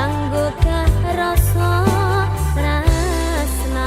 Anggo rasa tresna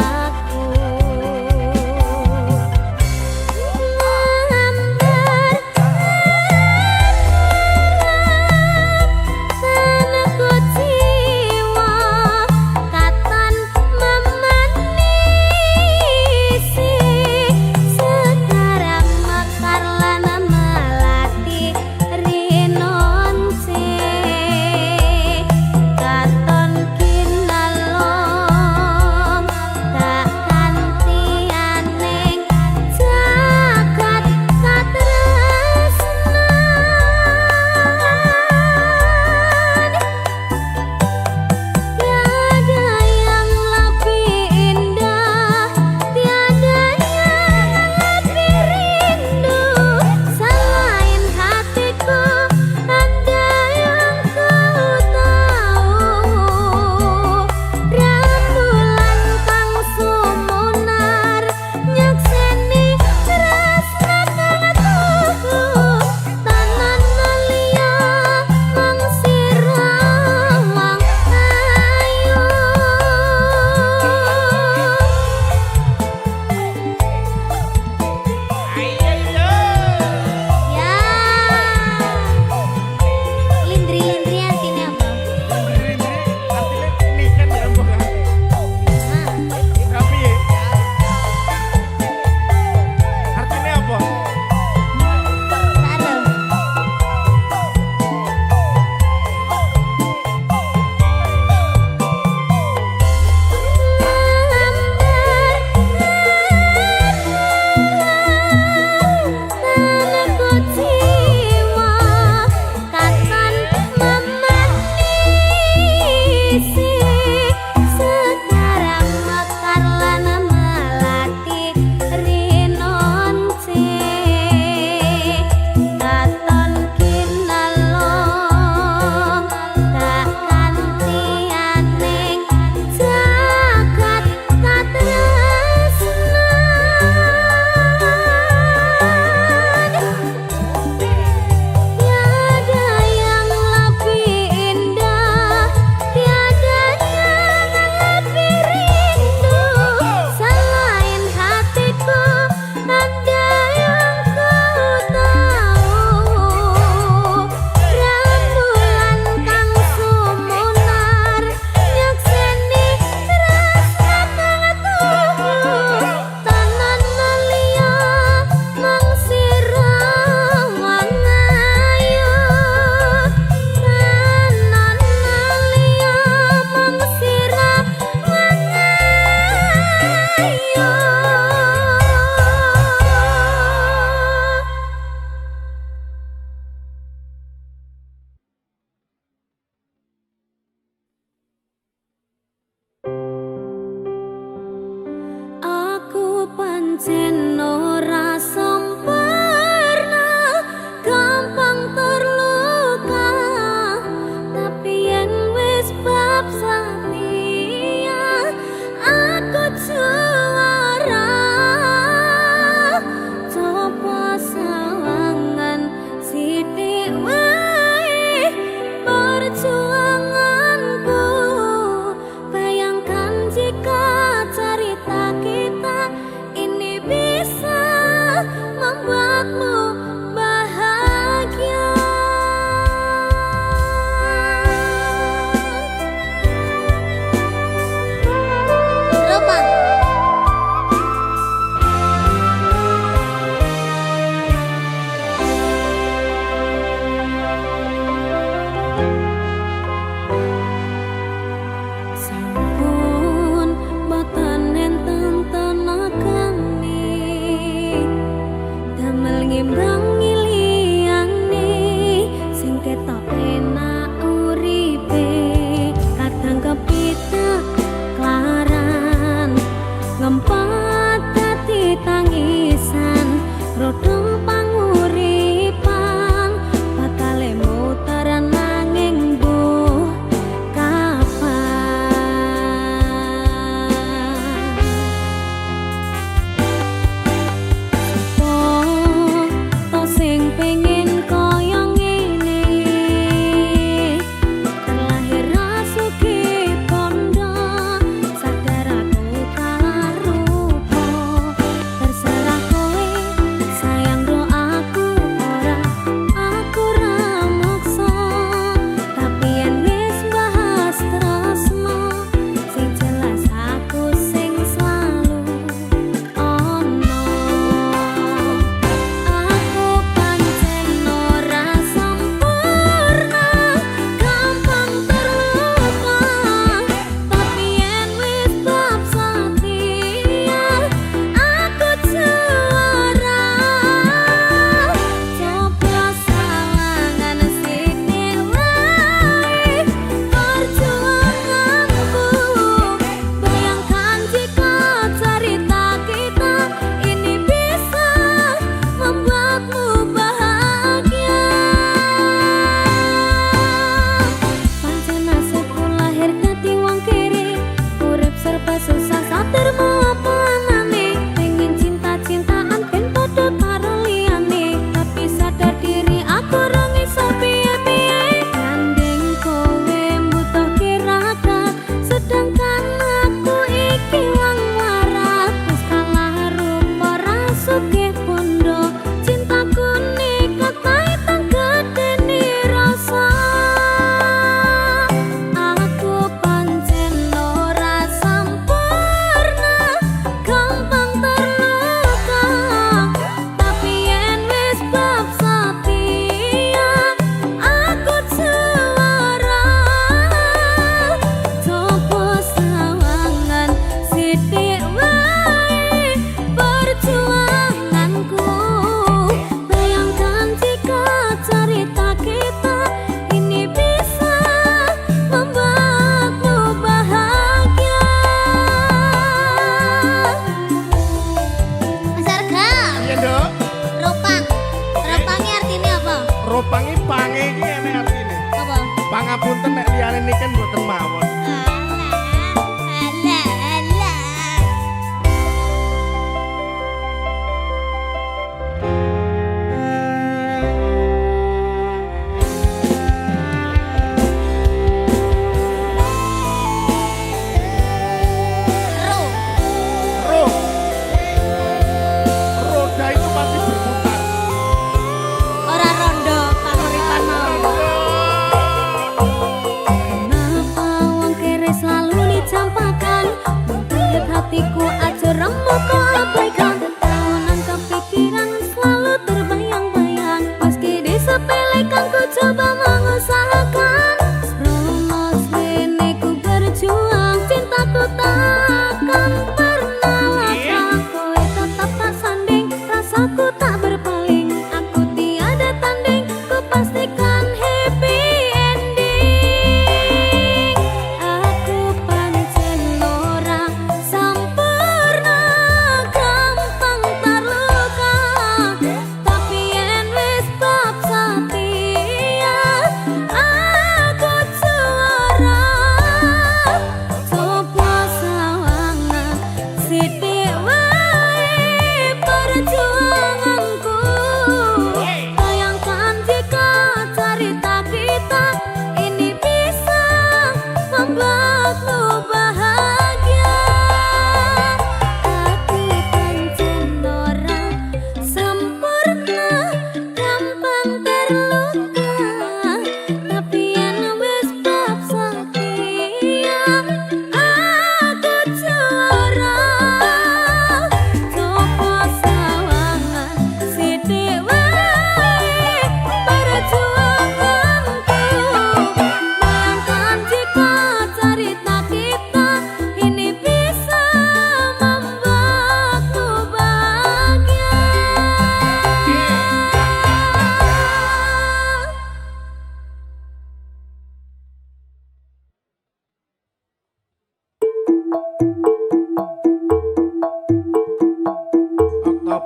Pangapunten nek liyane niken mboten mawon.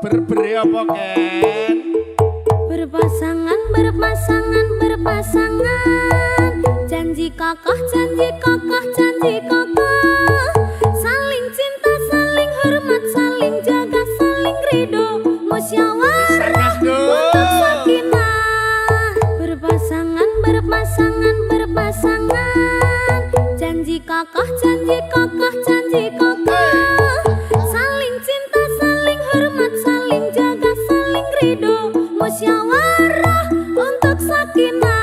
Berberi apa Ken? Berpasangan, berpasangan, berpasangan. Janji kokoh, janji kokoh, janji kokoh. Saling cinta, saling hormat, saling jaga, saling ridho, musyawarah untuk sakinah. Berpasangan, berpasangan, berpasangan. Janji kokoh, janji kokoh, janji kokoh. Saling cinta, saling hormat, saling jaga, saling ridho, musyawarah untuk sakinah.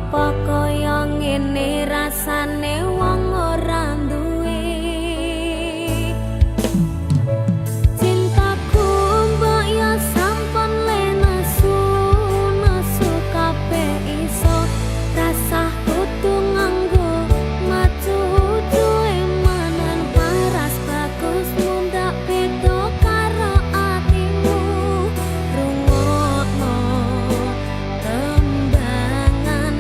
Apa kaya ngene rasane wong ora duwe cintaku mbok ya sampun le nesu kabeh iso rasah kudu nganggo matu duwe manan paras bagus mundak beda karo atimu rungokno tembangan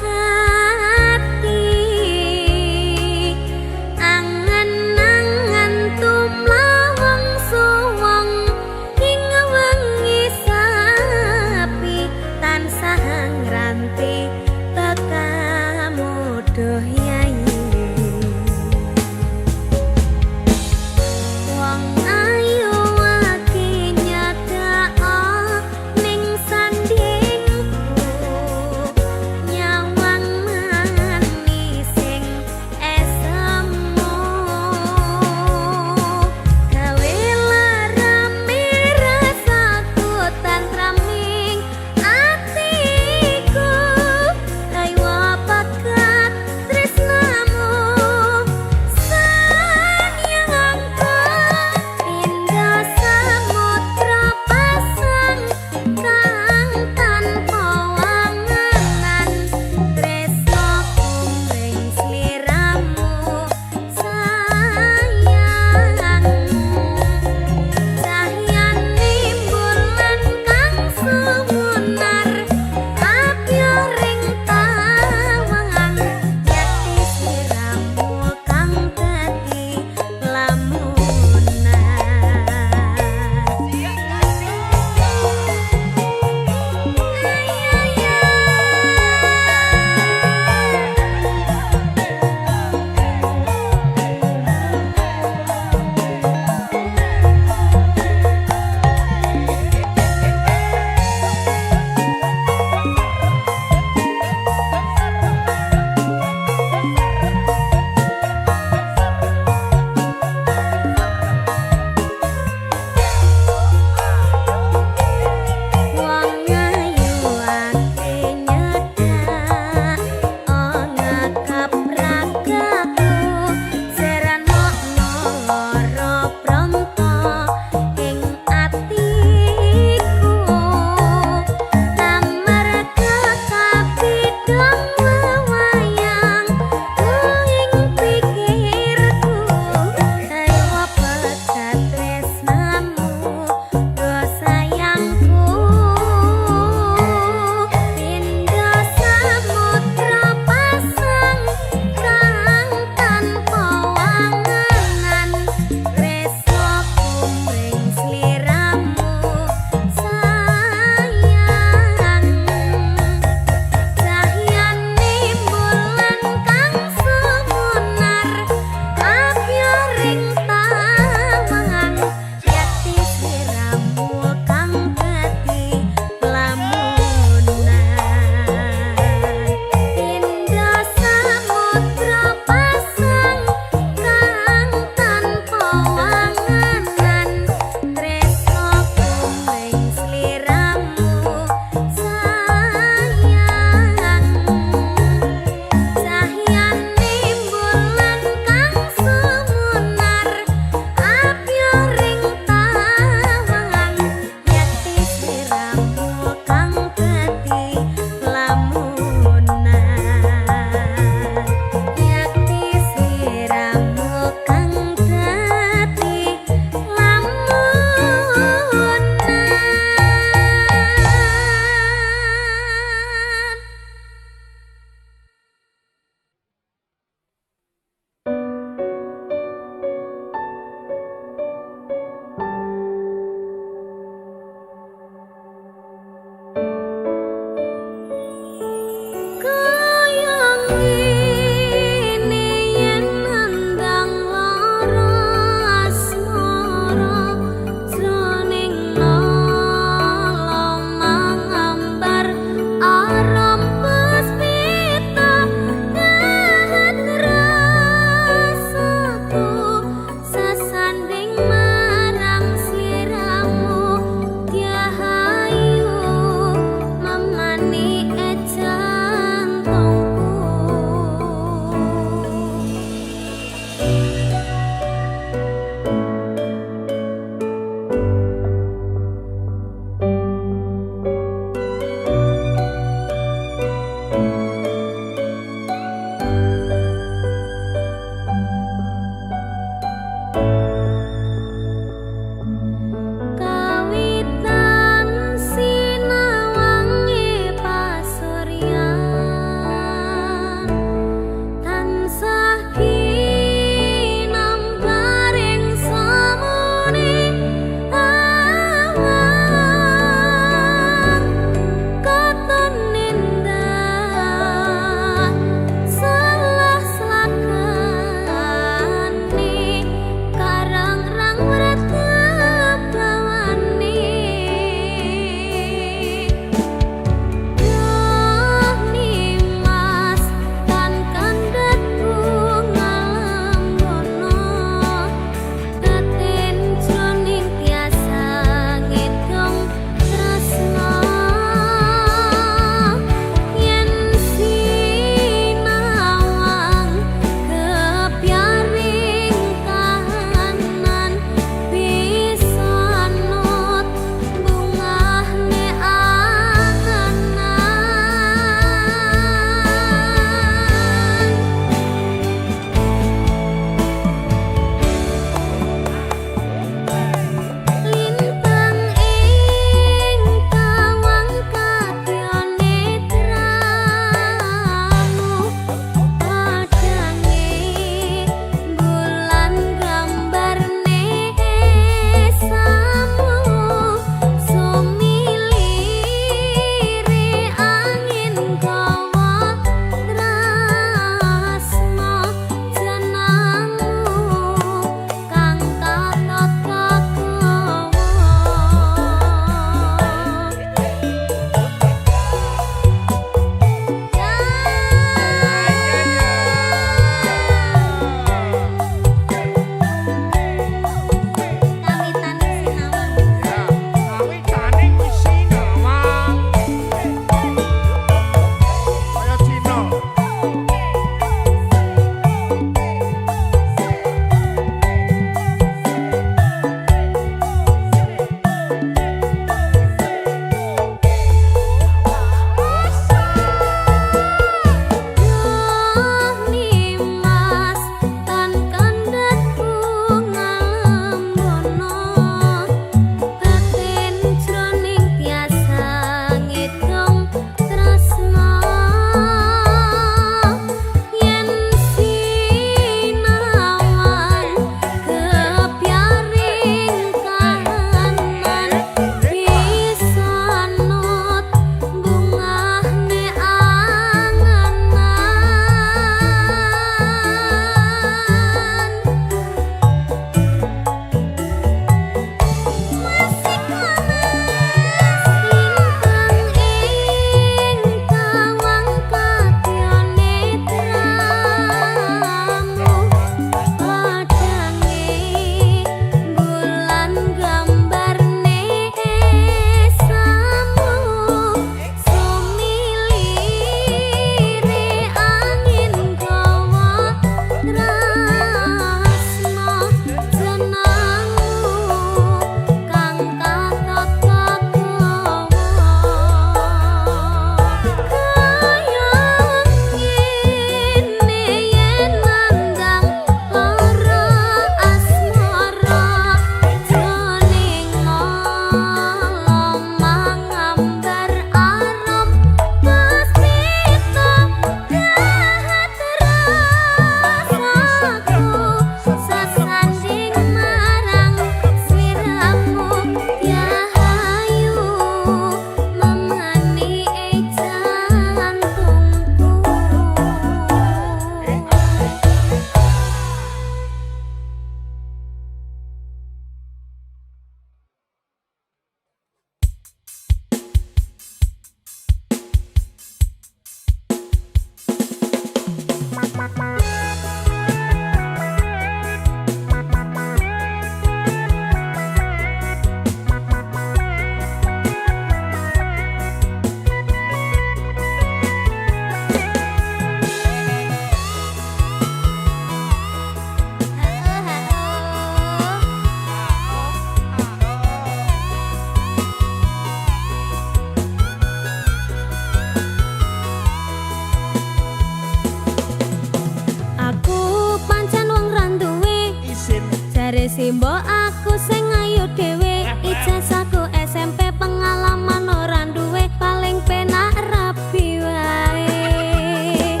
Jare simbok aku sing ayu dhewe, ijazahku SMP pengalaman ora duwe, paling penak rapi wae.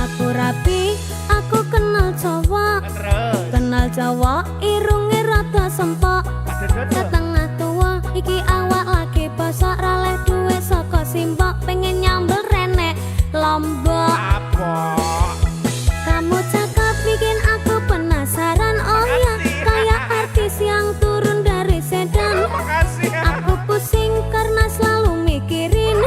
Aku rapi, aku kenal cowok, kenal cowok irunge rada sempok, setengah tua iki awak lagi bosok, raleh duwe saka simbok, pengen nyambel renek Lombok. Kamu cakep bikin aku penasaran, oh ya kayak artis yang turun dari sedan. Aku pusing karena selalu mikirin,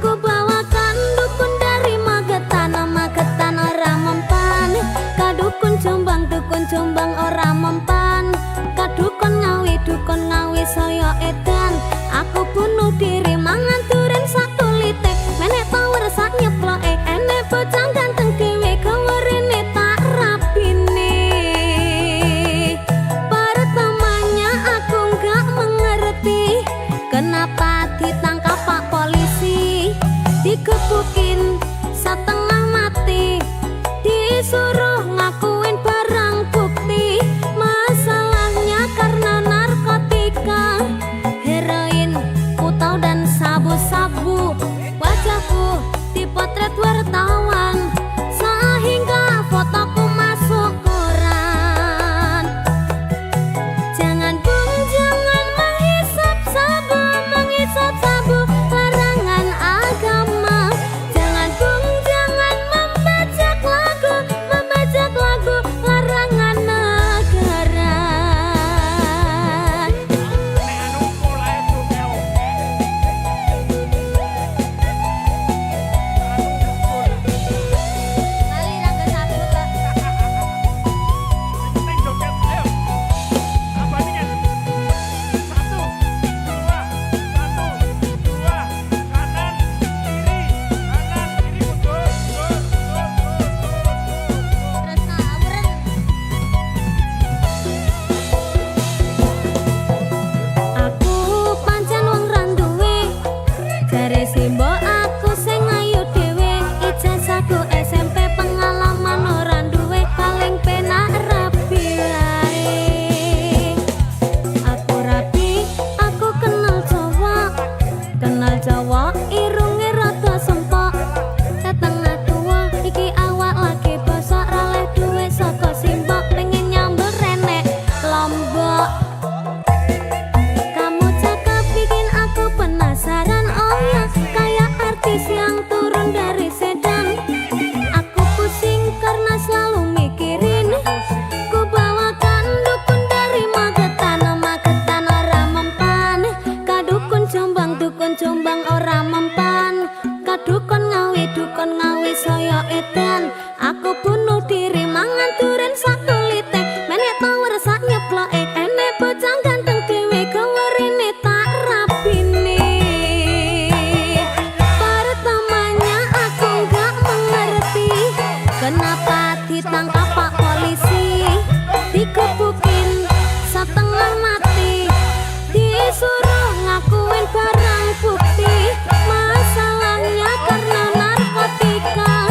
ku bawakan dukun dari Magetan, Magetan ora mempan, kadukun Jombang ora mempan, kadukun Ngawi saya edan. Aku bunuh diri mangan duren sak tulite, menek power sak nyeploke, enek bocah ganteng dhewe gawerene tak rapine. Pertamanya aku nggak mengerti kenapa ditangkap Pak Polisi, digebukin setengah mati, disuruh ngakuin barang bukti. Masalahnya karena narkotika, heroin, putau dan sabu-sabu. Wajahku dipotret wartawan sehingga fotoku masuk koran. Jangan bung, jangan menghisap sabu, larangan agama. Jangan bung, jangan membajak lagu, larangan negara. Aku pancen wong randuwe, jare simbok aku sing ayu dhewe, ijazahku SMP pengalaman ora duwe, paling penak rapi wae. Aku rapi, aku kenal cowok irunge rada sempok, setengah tua iki awak lagi bosok, raleh duwe saka simbok, pengen nyambel renek Lombok. Kamu cakep bikin aku penasaran, oh ya kayak artis yang turun dari sedan. Aku pusing karena selalu mikirin, ku bawakan dukun dari Magetan, Magetan ora mempan, kadukun Jombang ora mempan, kadukun Ngawi saya edan. Aku bunuh diri mangan duren sak tulite, menek power sak nyeploke, enek bocah ganteng dhewe gawerene tak rapine. Pertamanya aku nggak mengerti kenapa ditangkap Pak Polisi, digebukin setengah mati, disuruh ngakuin barang bukti. Masalahnya karena narkotika,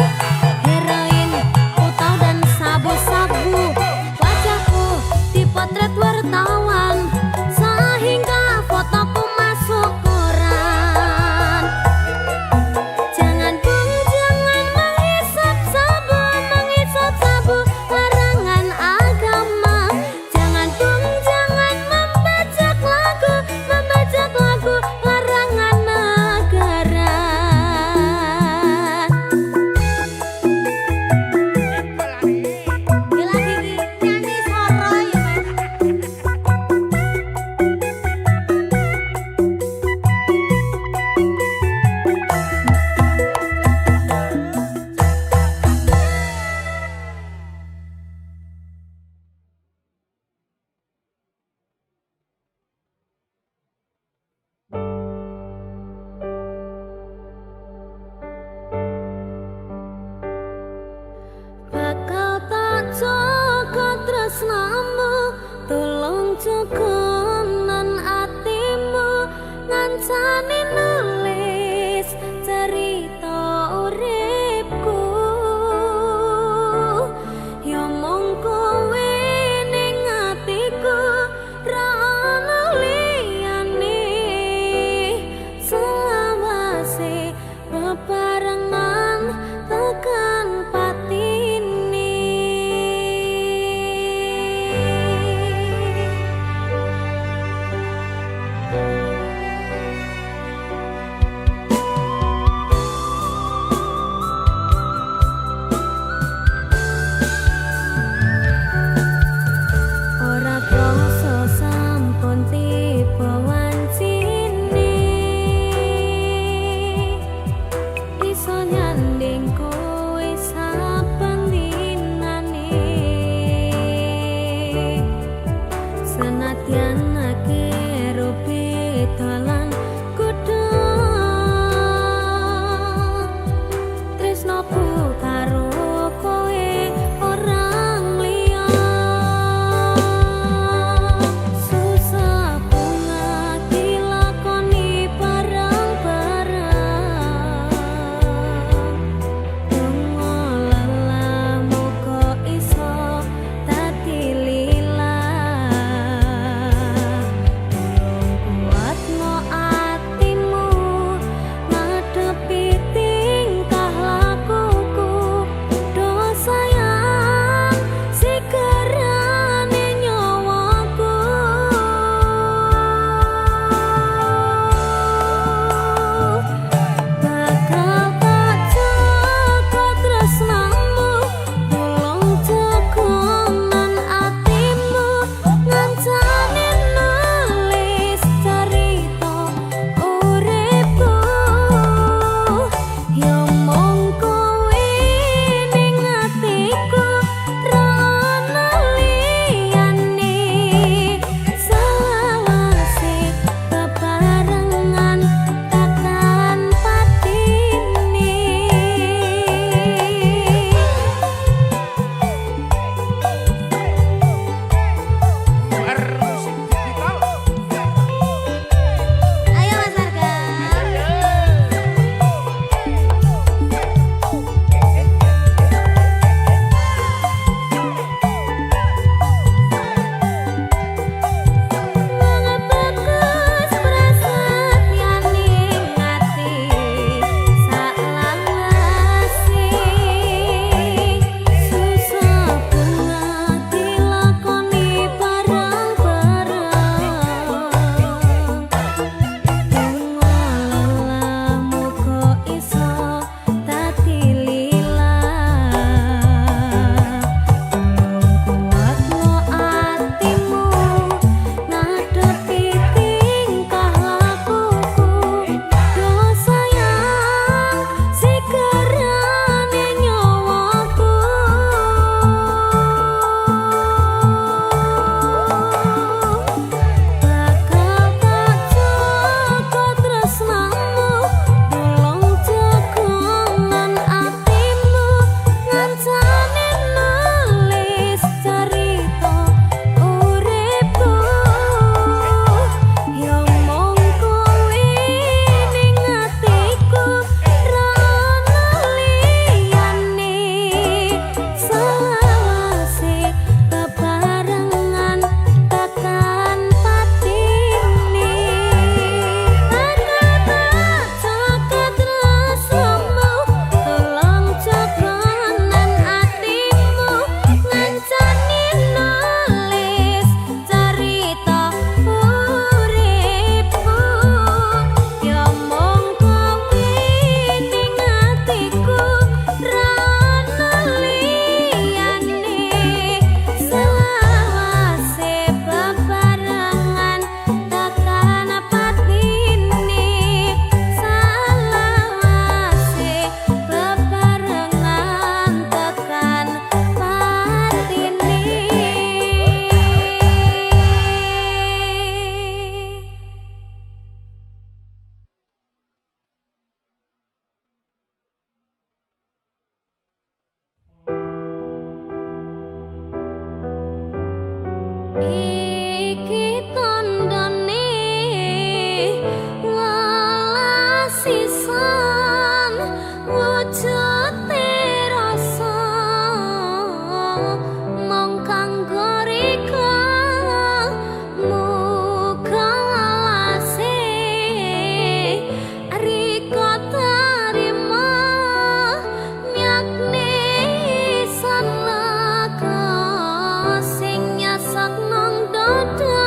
heroin, putau iki tandane welas sisan wujute rasa mong kanggo rika muga walase rika tarima nyakne san lega sing nyasak nang dada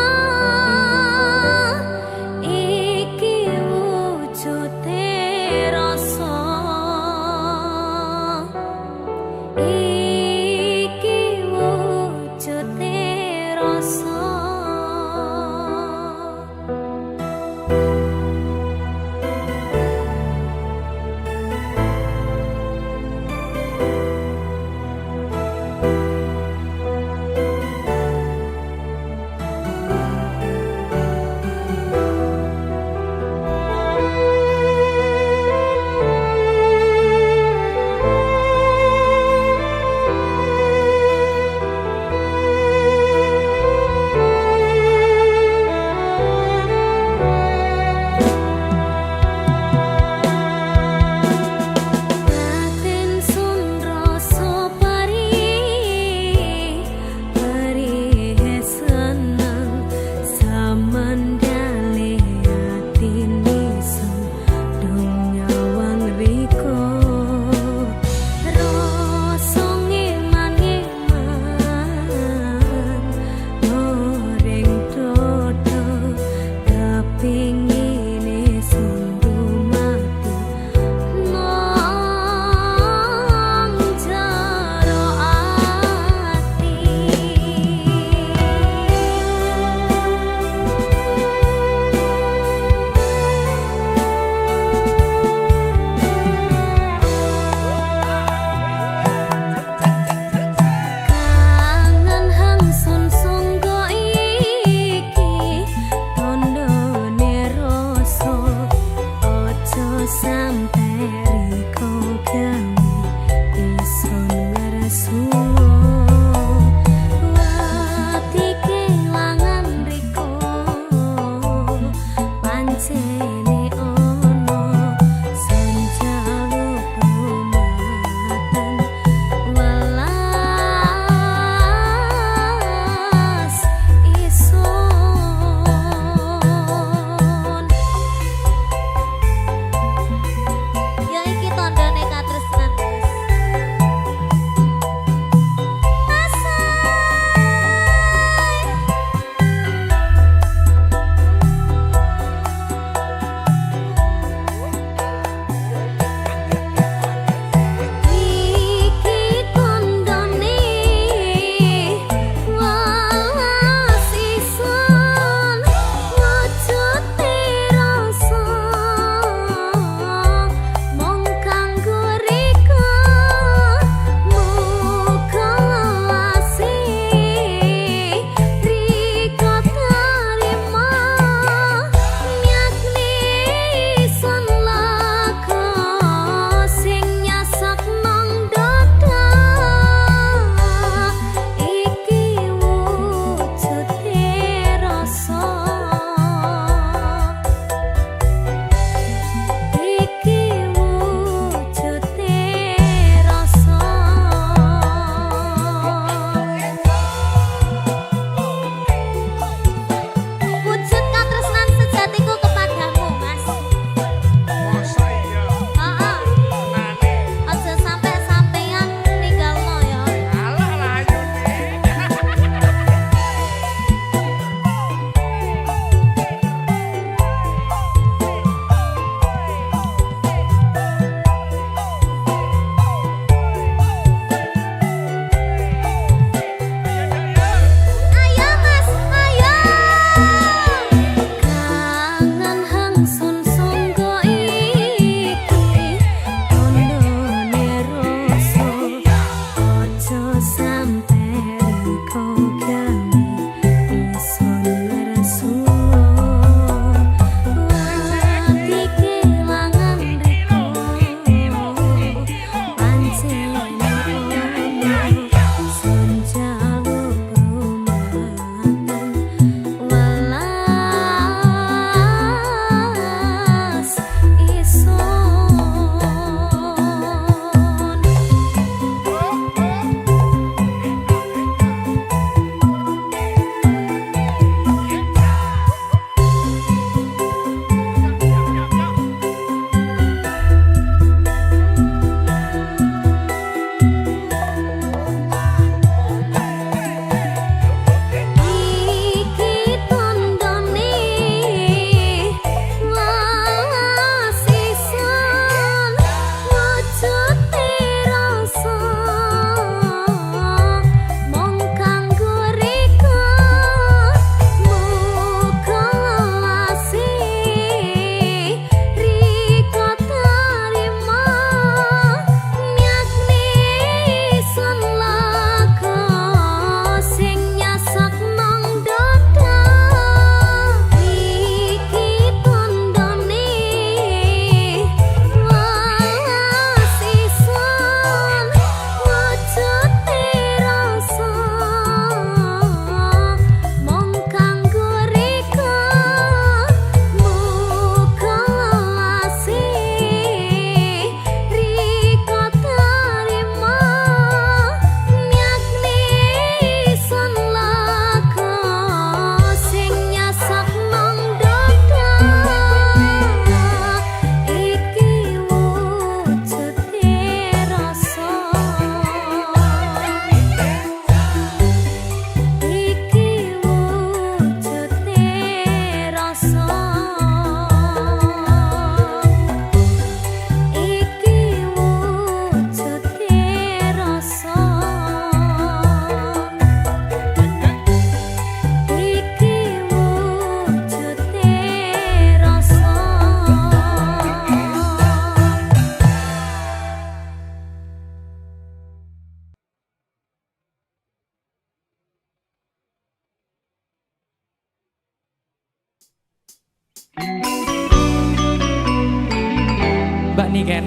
Mbak Niken,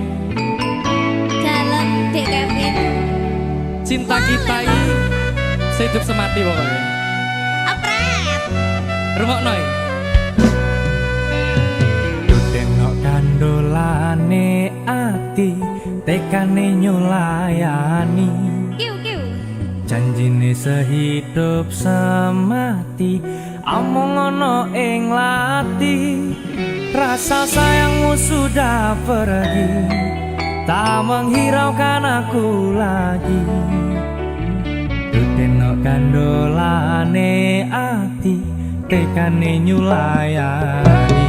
Dalam Dek Kevin. cinta kita ini sehidup semati pokoknya. Apret. Rungokno ya. Tenok kandolane ati tekane nyulayani Kiu kiu. janjine sehidup semati among ono ing lati rasa sayangmu sudah pergi tak menghiraukan aku lagi tenok kandolane ati tekane nyulayani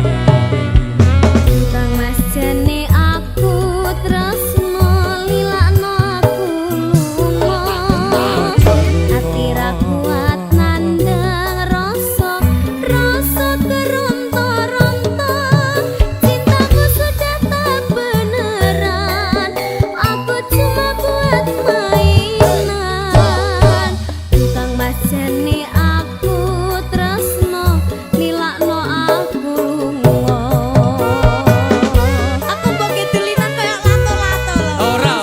Tentang mas jane aku tresno lilakno aku lunga ati ra kuat nandeng rasa keronta-ronta cintaku sudah tak beneran aku cuma buat mainan tentang mas jane aku tresno lilakno aku lunga aku mbok kedulinan kayak lato-lato lho Ora,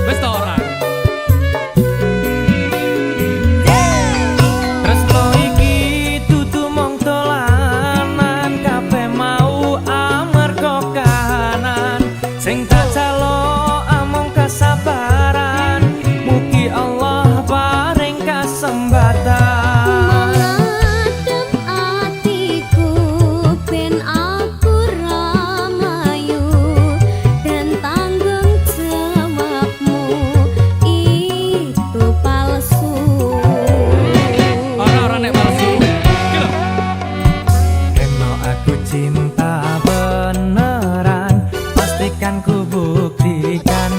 wis ta ora. Tresno iki dudu mung dolanan kabeh mau amarga kahanan sing tak jalo amung kesabaran mugi Allah paring kasembatan mengadem atiku ben aku ramayu dan tanggung jawabmu itu palsu Ora nek palsu. Iki lho. Eno aku cinta beneran pastikan ku buktikan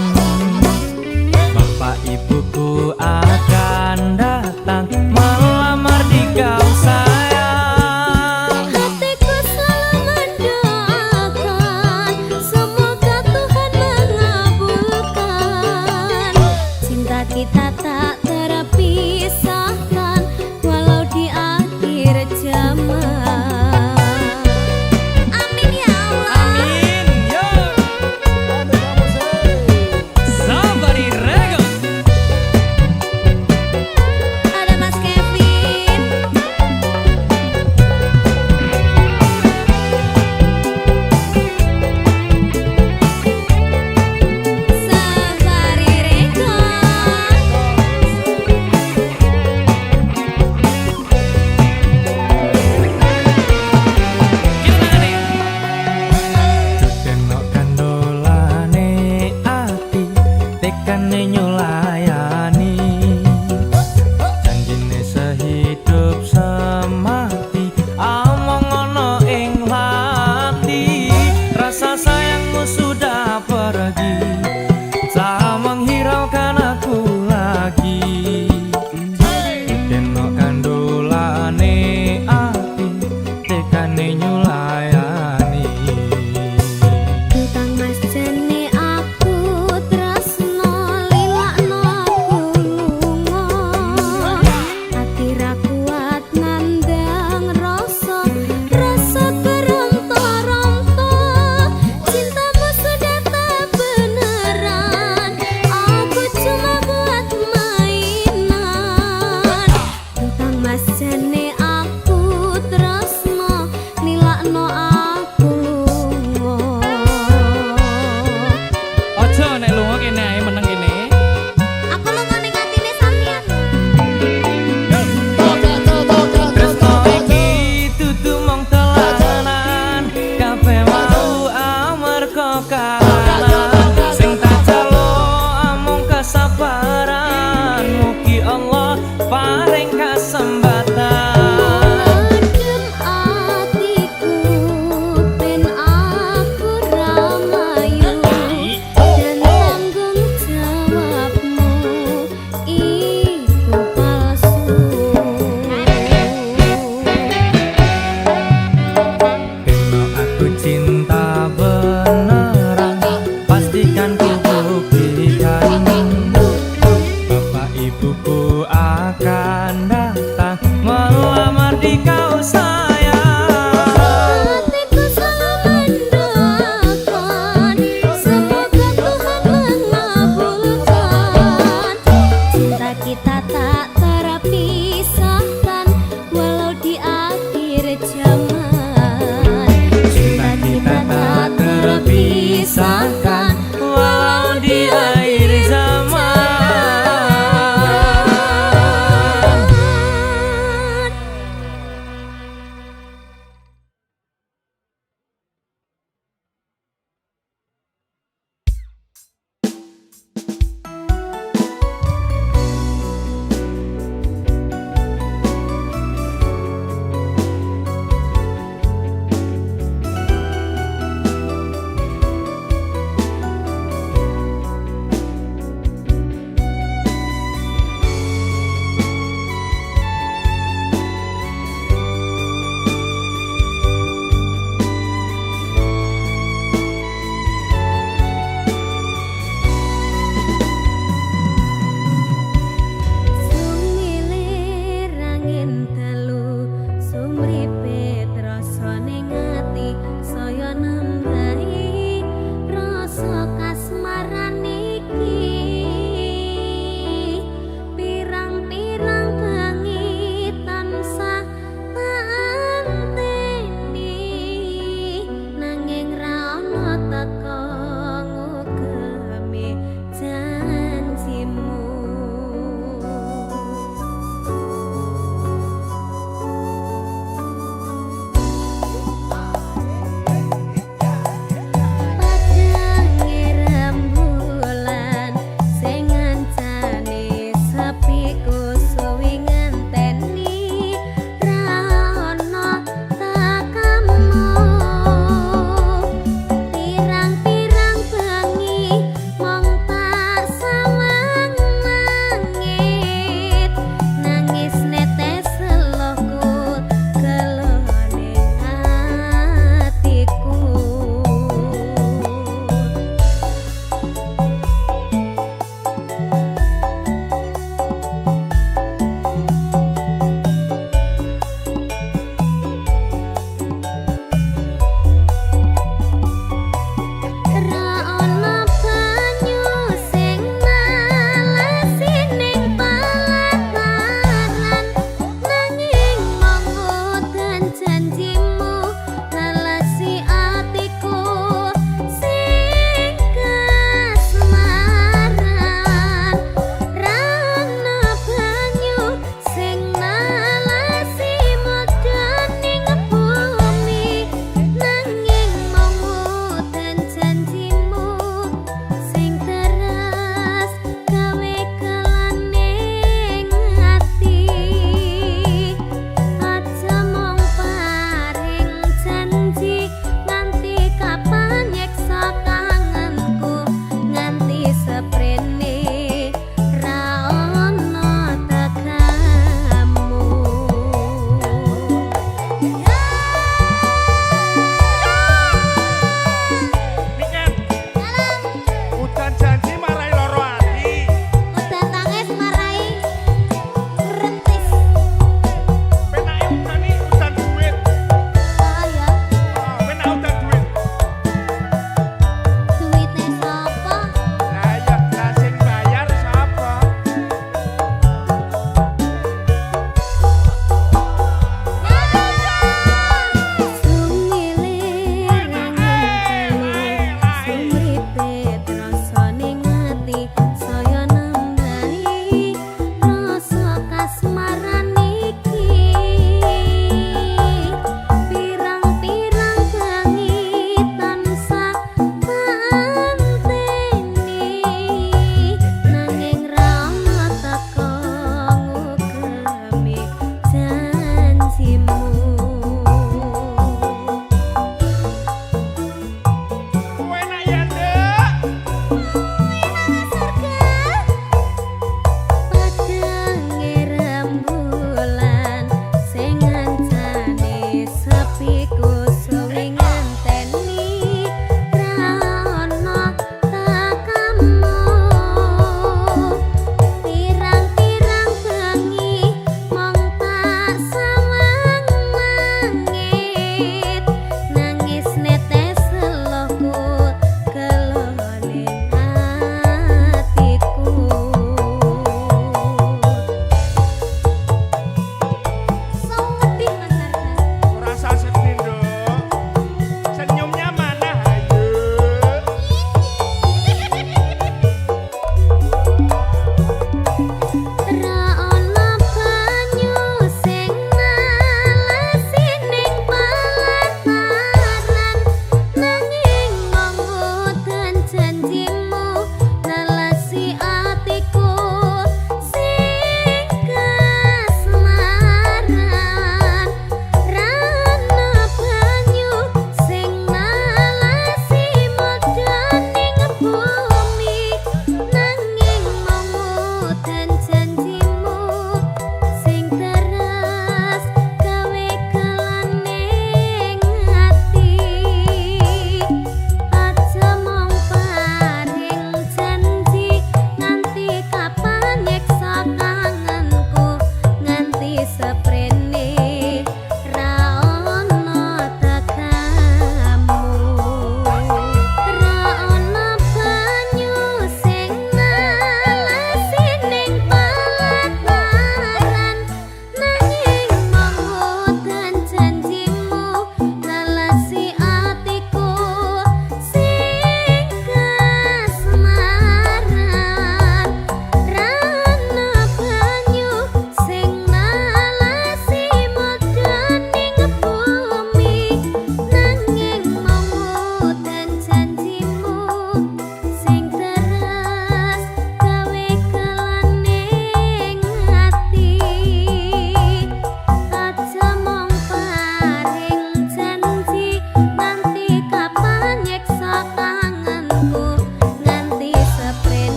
Bapak ibuku akan datang melamar di kau sayang hatiku selalu mendoakan semoga Tuhan mengabulkan cinta kita tak terpisahkan walau di akhir zaman amin ya Allah Amin. Yo. Somebody rego. ada Mas Kevin Safari Kita tangane. Tenok kandolane ati tekane nyulayani janjine sehidup semati among ono ing lati rasa sayangmu sudah pergi tak menghiraukan aku lagi tenok kandolane ati tekane nyulayani Tentang mas jane aku tresno lilakno aku lunga ati ra kuat nandang rasa keronta-ronta cintamu sudah tak beneran aku cuma buat mainan tentang mas jane aku tresno lilakno aku lunga Ojo nek lunga kene ae meneng kene. aku lunga ning atine sampeyan Tresno iki dudu mung telanan kabeh mau amarga kahanan sing tak jalo amung kesabaran mugi Allah paring kasembatan Adem atiku ben aku ramayu dan tanggung jawabmu itu palsu Eno aku cinta beneran pastikan ku buktikan Bapak ibuku akan datang melamar di kau sayang hatiku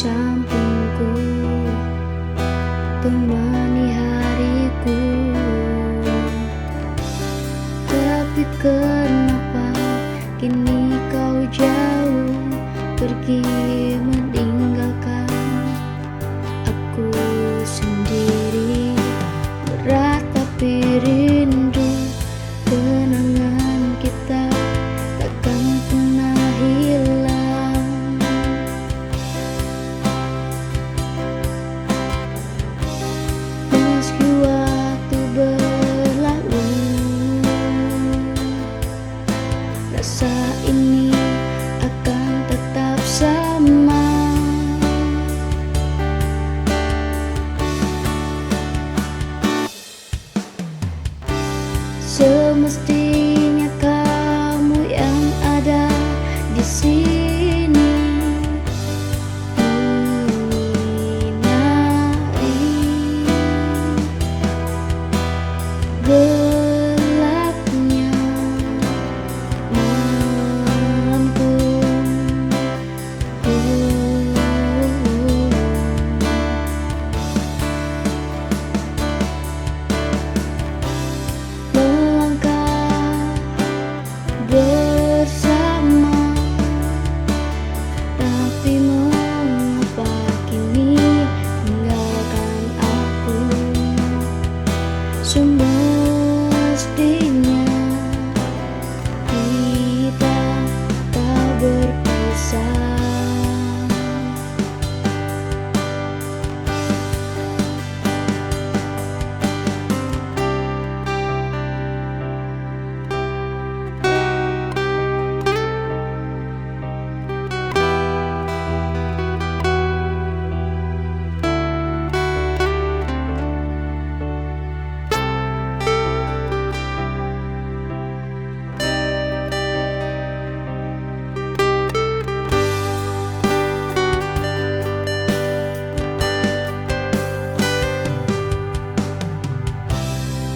sampingku, temani hariku. Tapi kenapa kini kau jauh pergi meninggalkan aku sendiri? Berat tapi rindu, kenangan kita takkan pernah hilang. Meski waktu berlalu, rasa ini akan tetap sama. Semestinya kamu yang ada di sini, menyinari gelapnya malamku. Melangkah bersama, tapi mengapa kini tinggalkan aku? Semestinya kita tak berpisah.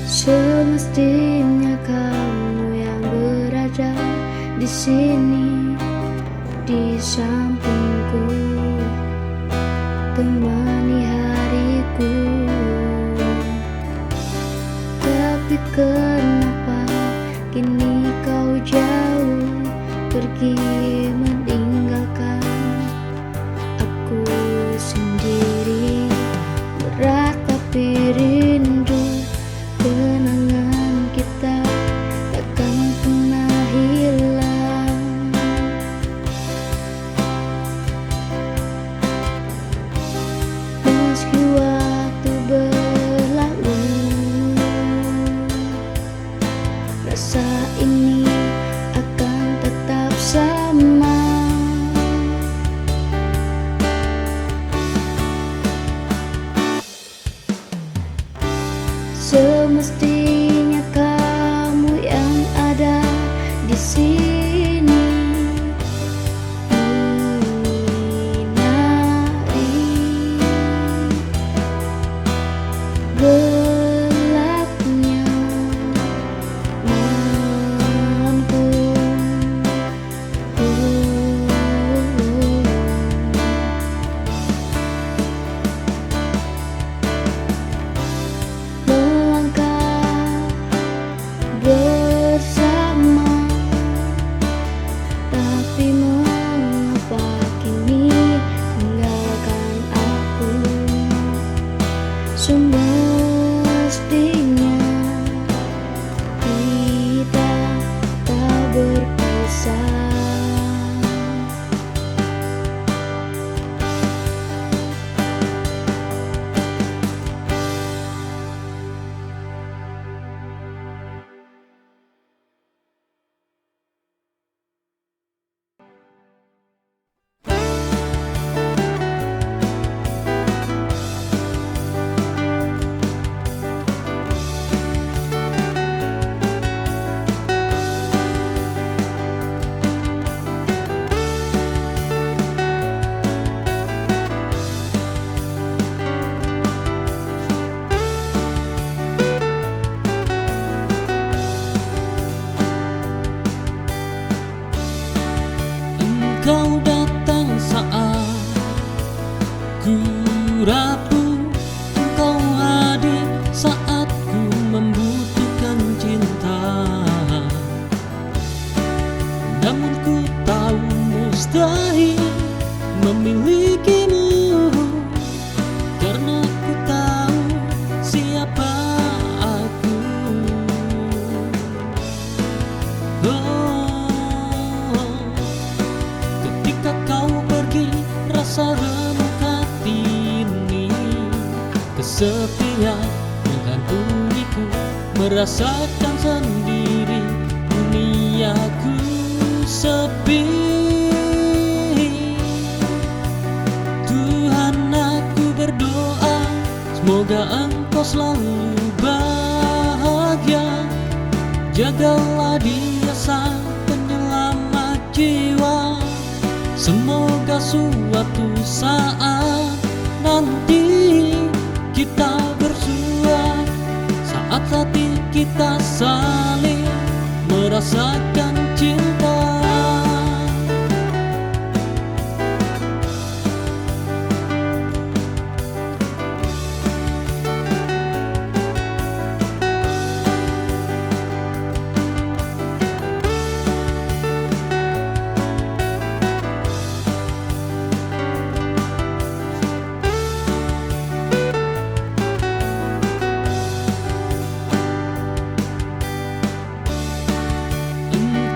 Semestinya kamu yang berada di sini, di sampingku, temani hariku. Tapi kenapa kini kau jauh pergi meninggalkan aku sendiri? Berat tapi rindu, kenangan kita takkan pernah hilang. Meski waktu berlalu, rasa ini akan tetap sama. Semestinya kamu yang ada di sini, menyinari gelapnya malamku. Melangkah bersama, tapi mengapa kini tinggalkan aku? Semestinya kita tak berpisah. rapuh engkau hadir saat ku membutuhkan cinta. Namun ku tahu mustahil memilikimu, karena ku tahu siapa aku. Ketika kau pergi, rasa remuk hati ini, kesepian menghantuiku, merasakan sendiri duniaku sepi. Tuhan, aku berdoa semoga engkau selalu bahagia. Jagalah dia sang penyelamat jiwa. Semoga suatu saat nanti kita bersua, saat hati kita saling merasakan cinta.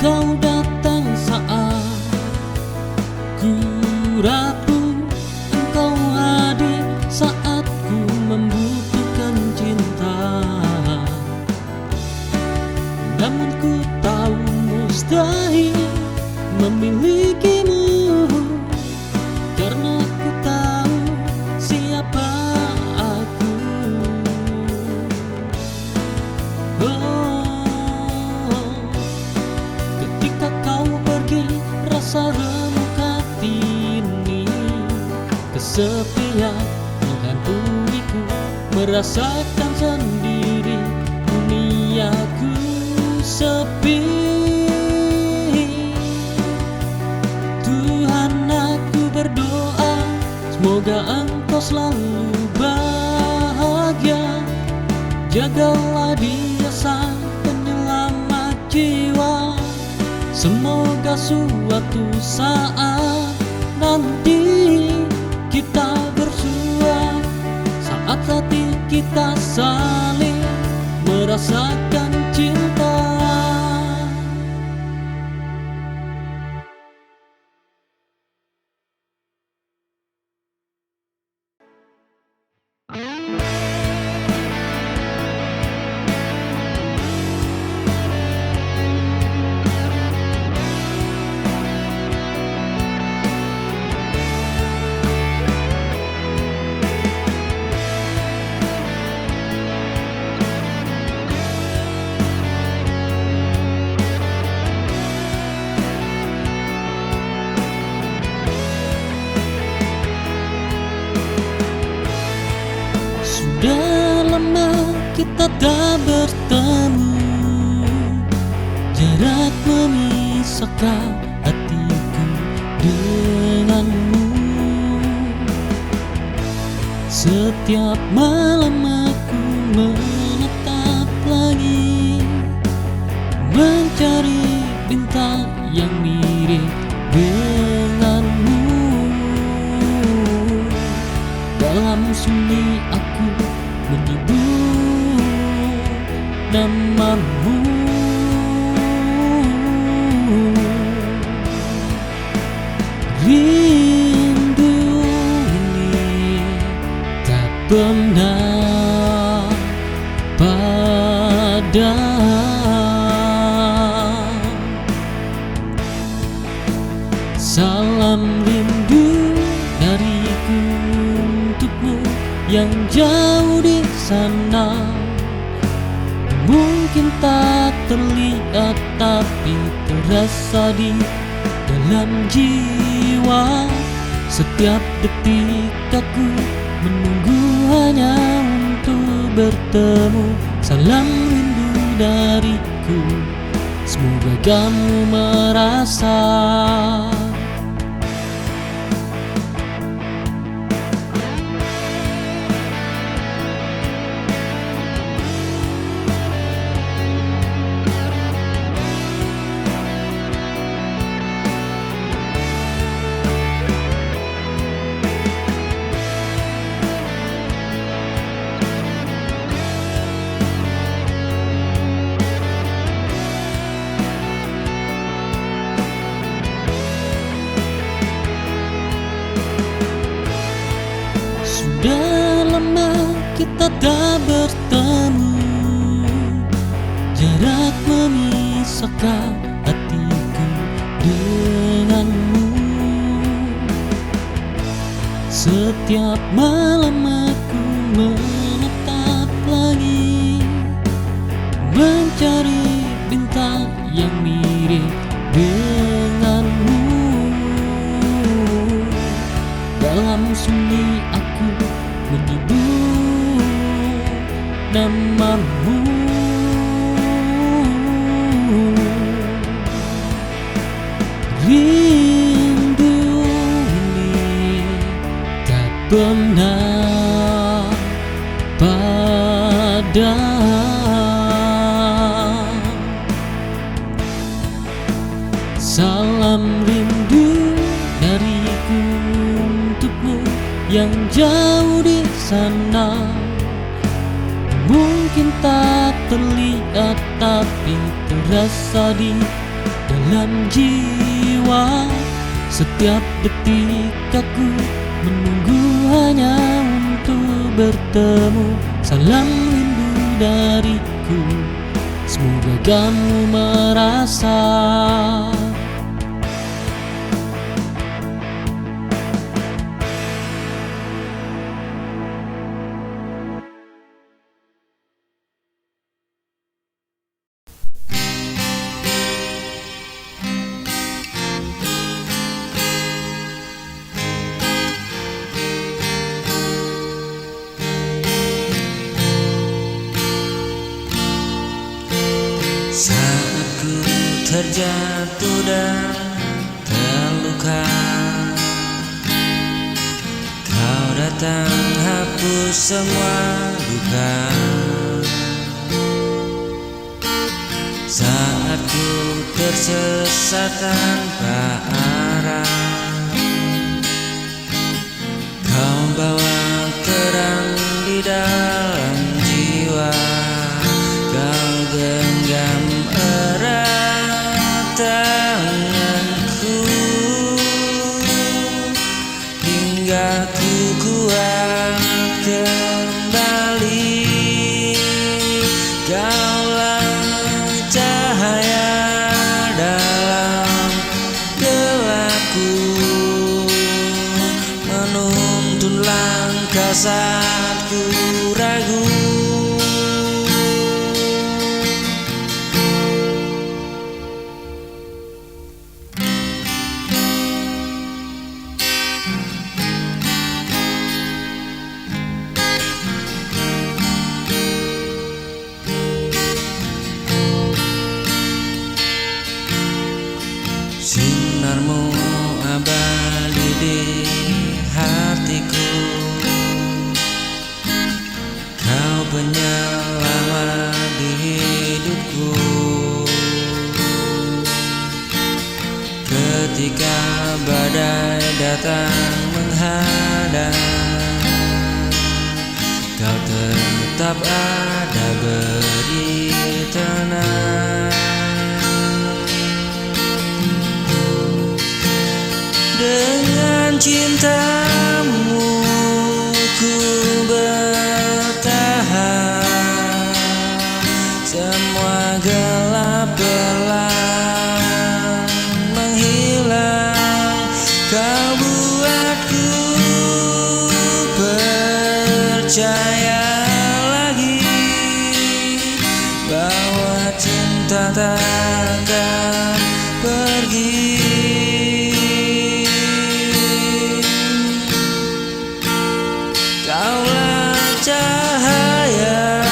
Kau datang saat ku rapuh, engkau hadir saat ku membutuhkan cinta. Namun ku tahu mustahil memilikimu, karena ku tahu siapa aku. Ketika kau pergi, rasa remuk hati ini, kesepian menghantuiku, merasakan sendiri duniaku sepi. Tuhan, aku berdoa semoga engkau selalu bahagia. Jagalah dia sang penyelamat jiwa. Semoga suatu saat nanti kita bersua, saat hati kita saling merasakan cinta. Sudah lama kita tak bertemu, jarak memisahkan hatiku denganmu. Setiap malam aku menatap langit, mencari bintang yang mirip denganmu. Dalam sunyi aku menyebut namamu. Rindu ini tak pernah padam. Salam rindu dariku untukmu yang jauh di sana. Mungkin tak terlihat tapi terasa di dalam jiwa. Setiap detik aku menunggu hanya untuk bertemu. Salam rindu dariku, semoga kamu merasa tak bertemu, jarak memisahkan hatiku denganmu. Setiap malam aku menatap langit, mencari bintang yang mirip denganmu. Dalam sunyi aku menyebut namamu. Rindu ini tak pernah padam. Salam rindu dariku untukmu yang jauh di sana. Mungkin tak terlihat tapi terasa di dalam jiwa. Setiap detik aku menunggu hanya untuk bertemu. Salam rindu dariku, semoga kamu merasa saat ku terjatuh dan terluka. Kau datang hapus semua luka. Saat ku tersesat tanpa arah, kau bawa terang di dalam jiwa. Kau genggam erat tanganku hingga ku kuat kembali. Kaulah cahaya dalam gelapku, menuntun langkah saat ku ragu. Sinarmu abadi di hatiku, kau penyelamat di hidupku. Ketika badai datang menghadang, kau tetap ada beri tenang. Dengan cintamu ku bertahan, semua gelap perlahan menghilang. Kau buatku percaya lagi bahwa cinta takkan pergi. Kaulah cahaya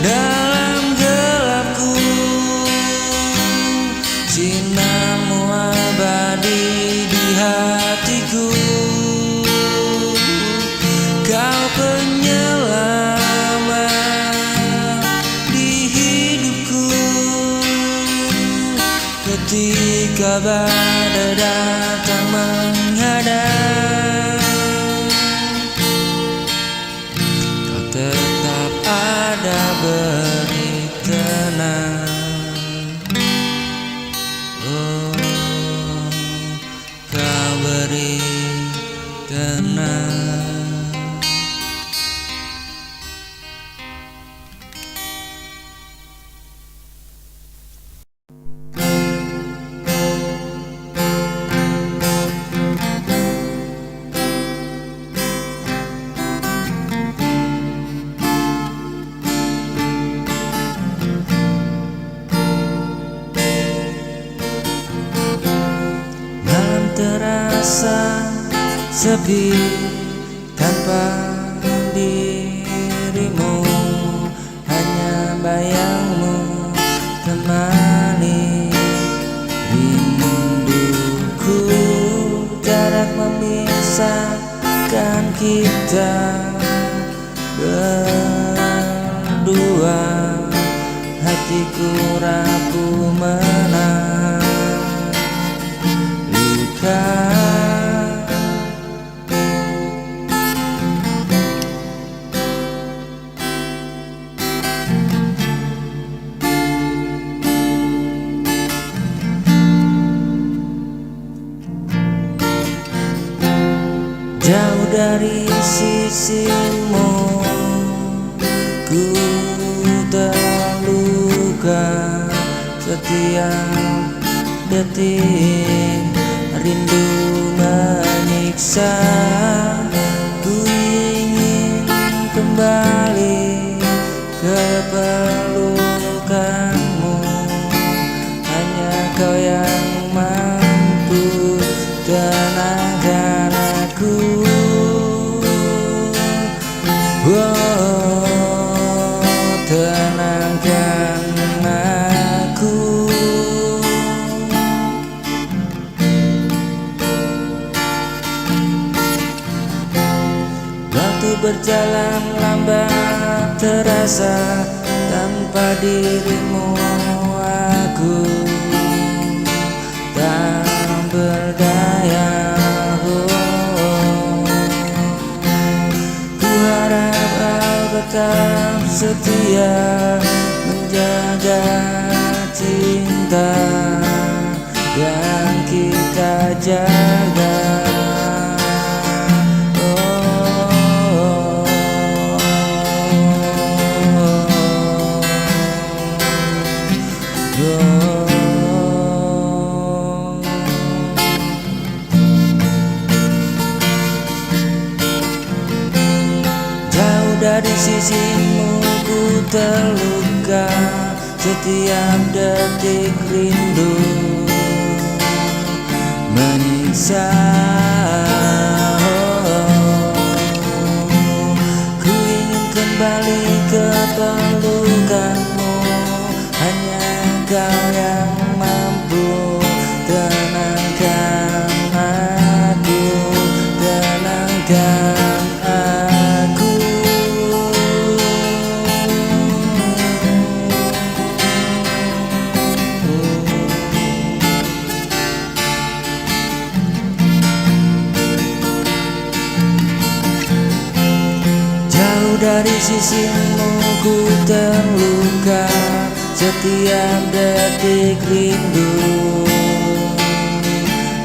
dalam gelapku, sinarmu abadi di hatiku. Kau penyelamat di hidupku. Ketika badai datang menghadang, tetap ada beri tenang. Oh, kau beri tenang. sepi tanpa dirimu, hanya bayangmu temani rinduku. Jarak memisahkan kita berdua, hatiku rapuh menahan luka. Jauh dari sisimu ku terluka, setiap detik rindu menyiksa. Ku ingin kembali ke pelukanmu, hanya kau yang mampu tenangkan aku. Oh, tenangkan aku. Waktu berjalan lambat terasa, tanpa dirimu aku tak berdaya. Ku harap kau tetap setia menjaga cinta yang kita jaga. Jauh dari sisimu ku terluka, setiap detik rindu menyiksa. Ku ingin kembali ke pelukanmu, hanya kau yang mampu tenangkan aku, tenangkan aku. Jauh dari sisimu ku terluka, setiap detik rindu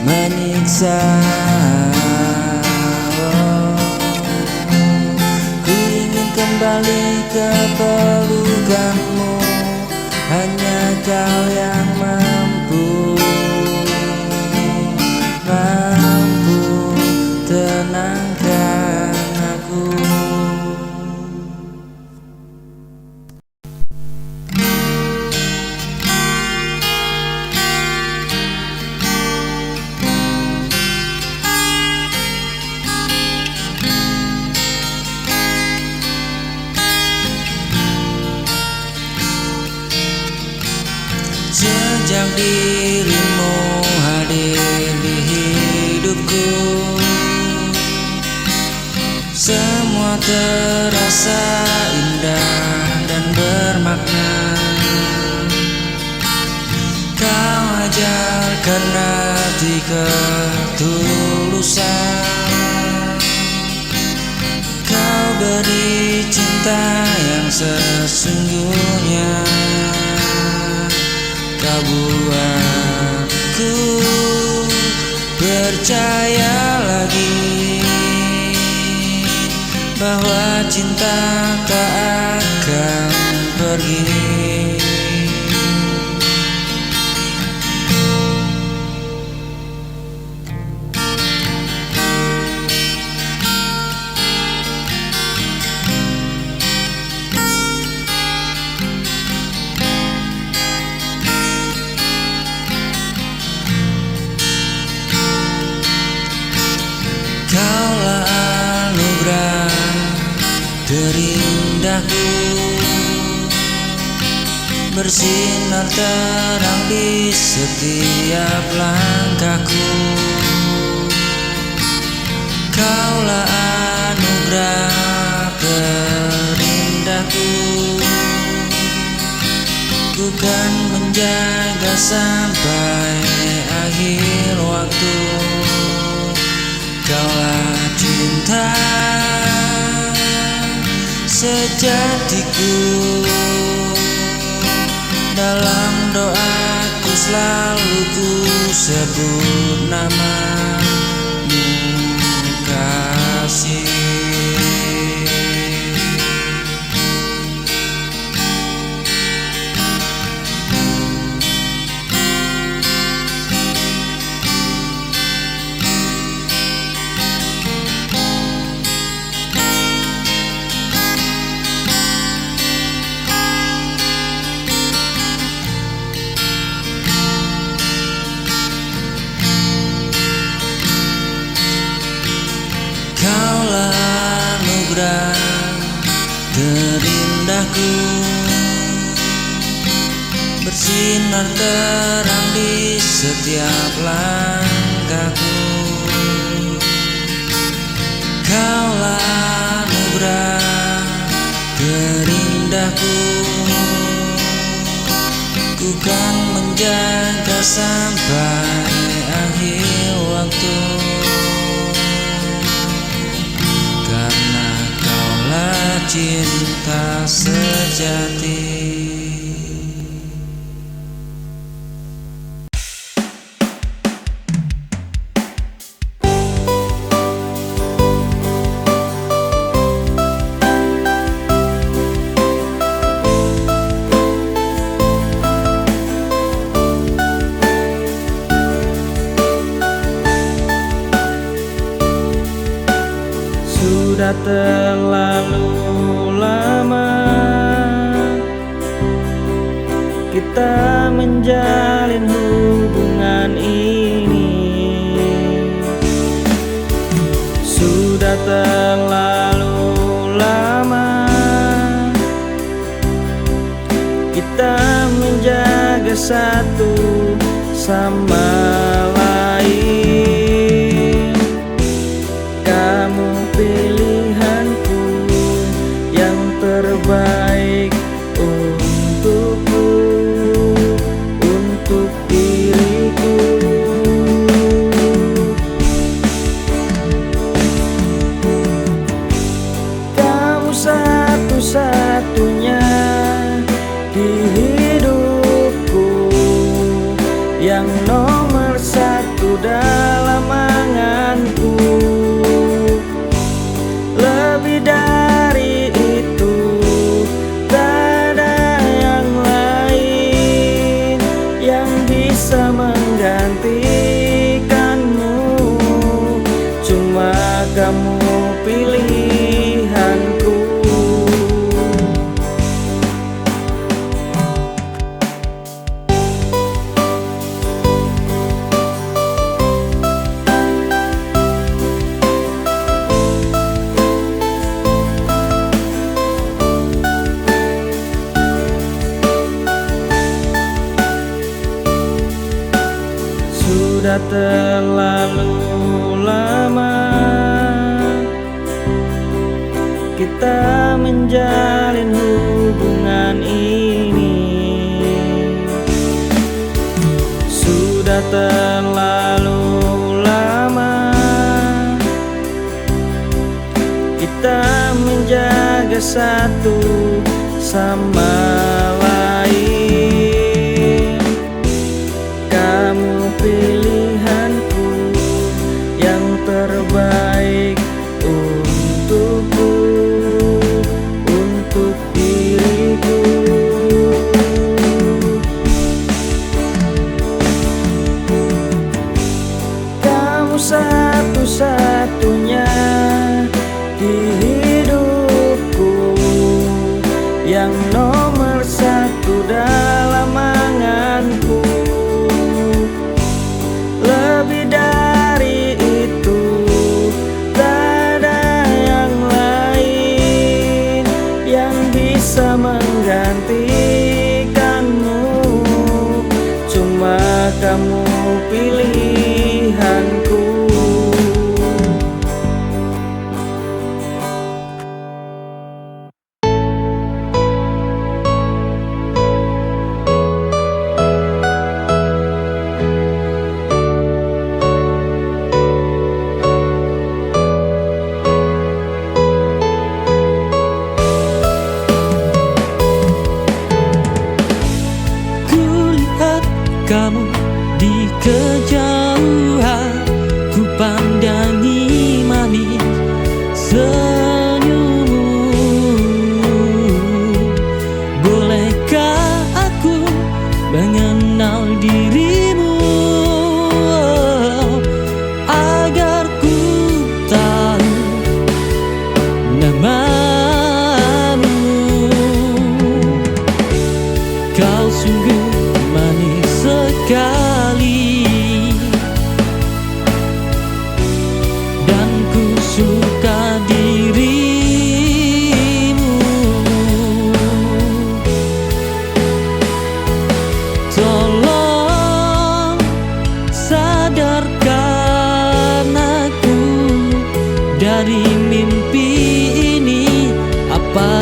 menyiksa. Ku ingin kembali ke pelukanmu, hanya kau yang mampu tenangkan aku. Sejak dirimu hadir di hidupku, semua terasa indah dan bermakna. Kau ajarkan arti ketulusan, kau beri cinta yang sesungguhnya. Kau buatku percaya lagi bahwa cinta tak akan pergi. Kau anugerah terindahku, bersinar terang di setiap langkahku. Kaulah anugerah terindahku, ku kan menjaga sampai akhir waktu. Kaulah cinta sejatiku, dalam doaku selalu ku sebut namamu kasih. Kaulah anugerah terindahku, bersinar terang di setiap langkahku. Kaulah anugerah terindahku, ku kan menjaga sampai akhir waktu. Karena kaulah cinta sejati. Sudah terlalu lama kita menjalin hubungan ini. Sudah terlalu lama kita menjaga satu sama lain. Kamu pilihanku yang terbaik untukku, untuk diriku. Kamu satu-satunya di hidupku, yang nomor satu dalam anganku. Lebih dari itu tak ada yang lain yang bisa menggantikanmu. Cuma kamu pilihanku. Sudah terlalu lama kita menjalin hubungan ini. Sudah terlalu lama kita menjaga satu sama lain. Kamu pilihanku yang terbaik untukku, untuk diriku. Kamu satu-satunya di hidupku, yang nomor satu dalam anganku. Lebih dari itu tak ada yang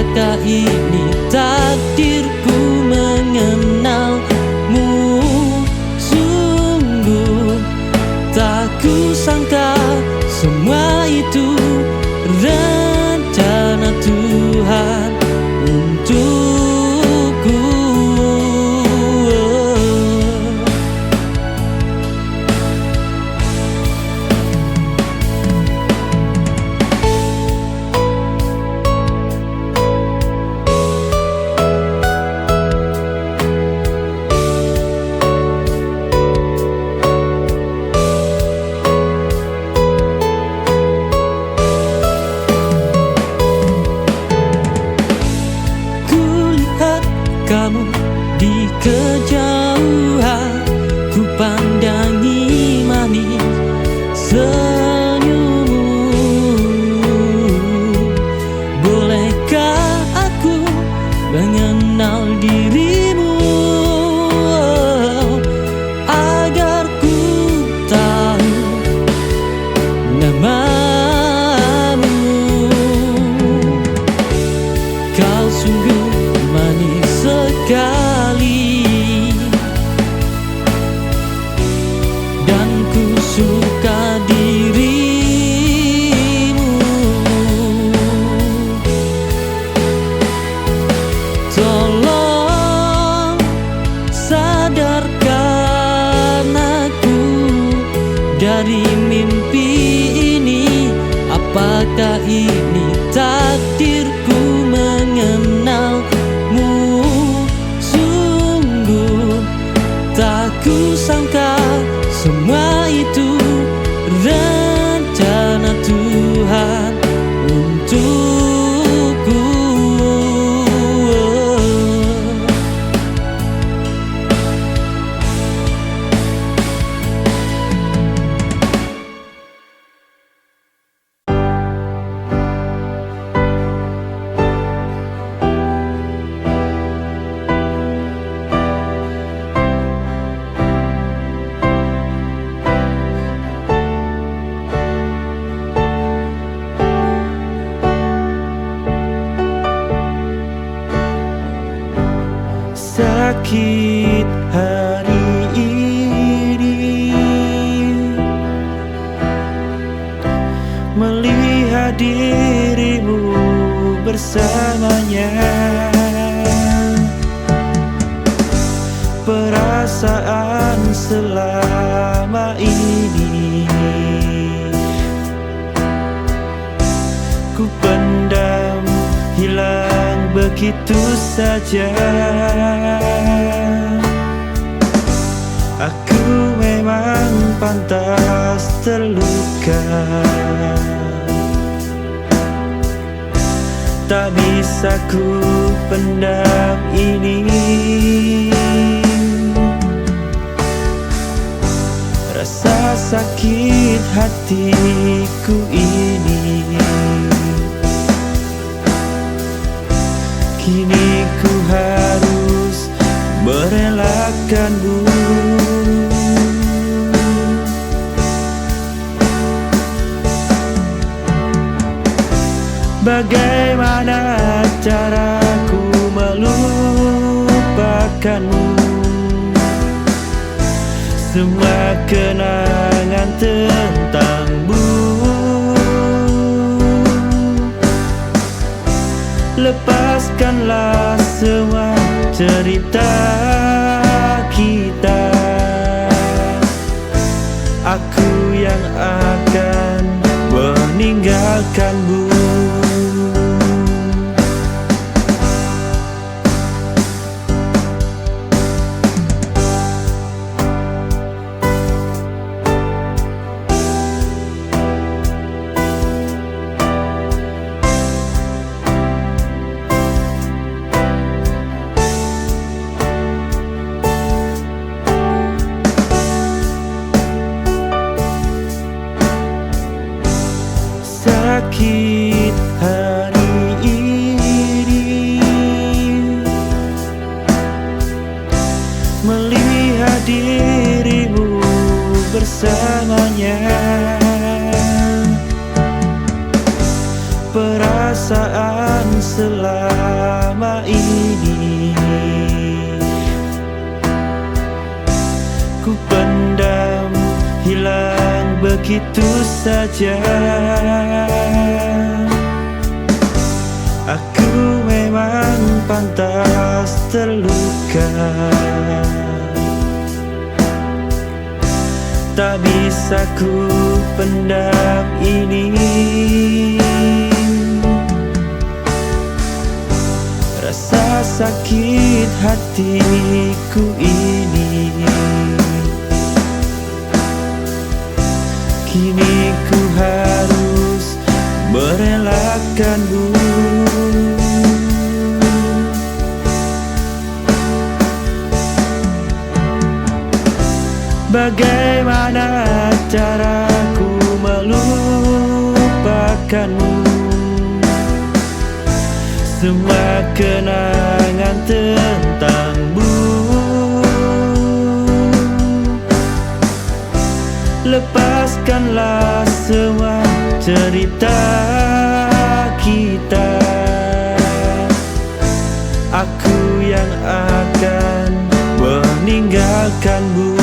Apakah ini takdirku mengenalmu? Sungguh tak kusangka semua itu rencana Tuhan untukku. Kamu di kejauhan, ku pandangi manis senyummu. Bolehkah aku mengenal dirimu, agar ku tahu namamu? Kau sungguh manis sekali, dan ku suka dirimu. Tolong sadarkan aku dari mimpi ini. Apakah ini takdirku mengenalmu? Tak kusangka semua itu rencana Tuhan untukku. Sakit hari ini melihat dirimu bersamanya. Perasaan selama ini ku pendam, hilang begitu saja. Aku memang pantas terluka, tak bisa ku pendam ini. Rasa sakit hatiku ini, kini ku harus merelakanmu. Bagaimana caraku melupakanmu? Semua kenangan tentangmu, lepaskanlah semua cerita kita. Aku yang akan meninggalkanmu. Sakit selama ini. Ku pendam, hilang begitu saja. Aku memang pantas terluka. Tak bisa ku pendam ini. Rasa sakit hatiku ini. Kini ku harus merelakanmu. Bagaimana caraku melupakanmu? Semua kenangan tentangmu. Lepaskanlah semua cerita kita. Aku yang akan meninggalkanmu.